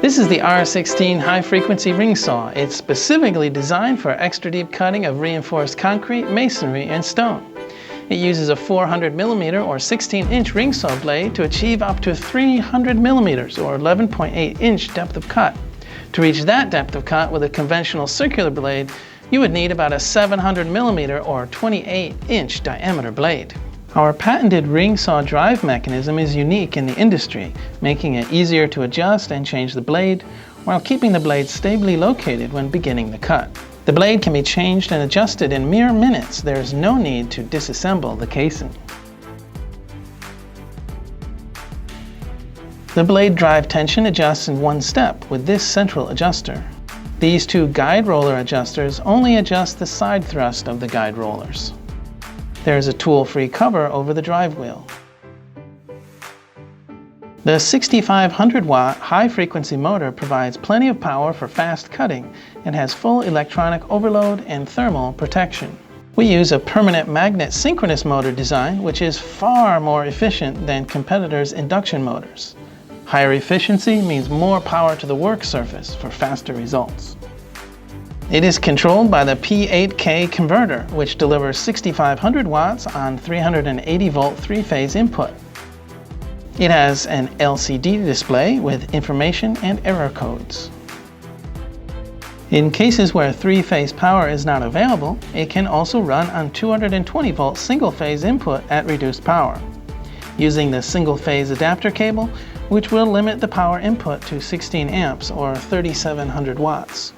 This is the R16 high-frequency ring saw. It's specifically designed for extra deep cutting of reinforced concrete, masonry, and stone. It uses a 400mm or 16-inch ring saw blade to achieve up to 300mm or 11.8-inch depth of cut. To reach that depth of cut with a conventional circular blade, you would need about a 700mm or 28-inch diameter blade. Our patented ring saw drive mechanism is unique in the industry, making it easier to adjust and change the blade while keeping the blade stably located when beginning the cut. The blade can be changed and adjusted in mere minutes. There is no need to disassemble the casing. The blade drive tension adjusts in one step with this central adjuster. These two guide roller adjusters only adjust the side thrust of the guide rollers. There is a tool-free cover over the drive wheel. The 6,500-watt high-frequency motor provides plenty of power for fast cutting and has full electronic overload and thermal protection. We use a permanent magnet synchronous motor design, which is far more efficient than competitors' induction motors. Higher efficiency means more power to the work surface for faster results. It is controlled by the P8K converter, which delivers 6,500 watts on 380-volt three-phase input. It has an LCD display with information and error codes. In cases where three-phase power is not available, it can also run on 220-volt single-phase input at reduced power, using the single-phase adapter cable, which will limit the power input to 16 amps or 3,700 watts.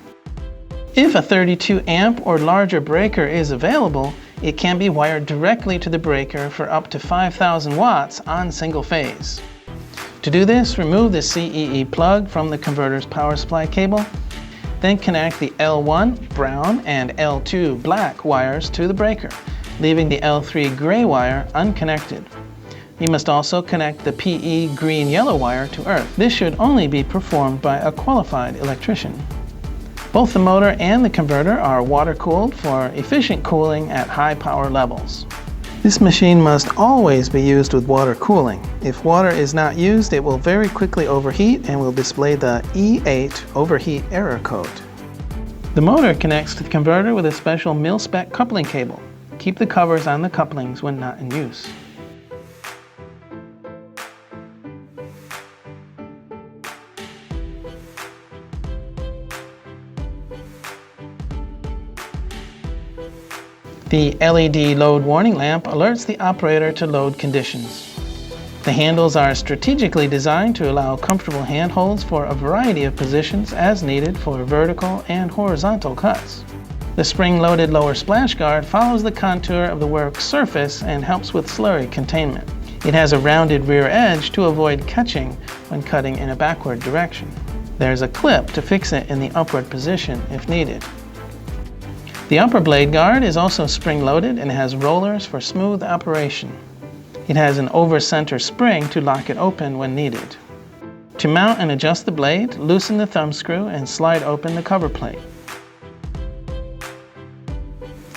If a 32 amp or larger breaker is available, it can be wired directly to the breaker for up to 5,000 watts on single phase. To do this, remove the CEE plug from the converter's power supply cable, then connect the L1 brown and L2 black wires to the breaker, leaving the L3 gray wire unconnected. You must also connect the PE green-yellow wire to earth. This should only be performed by a qualified electrician. Both the motor and the converter are water-cooled for efficient cooling at high power levels. This machine must always be used with water cooling. If water is not used, it will very quickly overheat and will display the E8 overheat error code. The motor connects to the converter with a special mil-spec coupling cable. Keep the covers on the couplings when not in use. The LED load warning lamp alerts the operator to load conditions. The handles are strategically designed to allow comfortable handholds for a variety of positions as needed for vertical and horizontal cuts. The spring-loaded lower splash guard follows the contour of the work surface and helps with slurry containment. It has a rounded rear edge to avoid catching when cutting in a backward direction. There's a clip to fix it in the upward position if needed. The upper blade guard is also spring-loaded and has rollers for smooth operation. It has an over-center spring to lock it open when needed. To mount and adjust the blade, loosen the thumb screw and slide open the cover plate.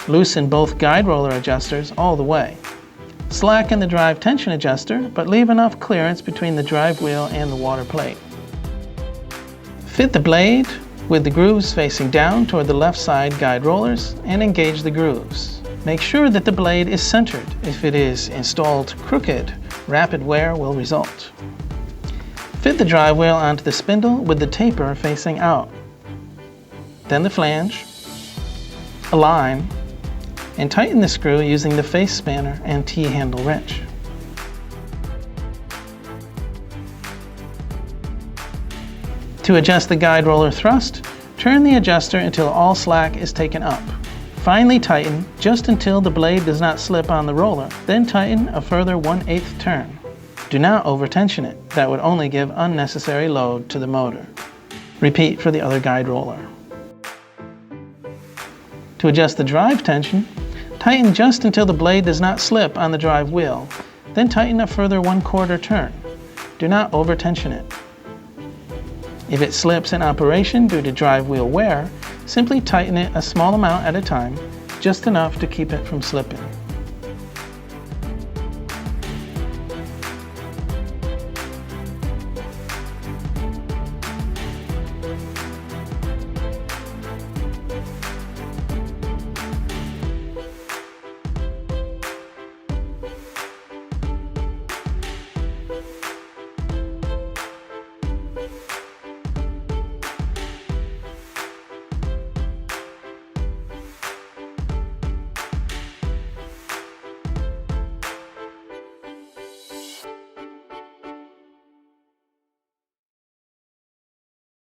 Loosen both guide roller adjusters all the way. Slacken the drive tension adjuster, but leave enough clearance between the drive wheel and the water plate. Fit the blade with the grooves facing down toward the left side guide rollers and engage the grooves. Make sure that the blade is centered. If it is installed crooked, rapid wear will result. Fit the drive wheel onto the spindle with the taper facing out. Then the flange, align, and tighten the screw using the face spanner and T-handle wrench. To adjust the guide roller thrust, turn the adjuster until all slack is taken up. Finally tighten just until the blade does not slip on the roller, then tighten a further 1/8 turn. Do not over-tension it. That would only give unnecessary load to the motor. Repeat for the other guide roller. To adjust the drive tension, tighten just until the blade does not slip on the drive wheel, then tighten a further 1/4 turn. Do not over-tension it. If it slips in operation due to drive wheel wear, simply tighten it a small amount at a time, just enough to keep it from slipping.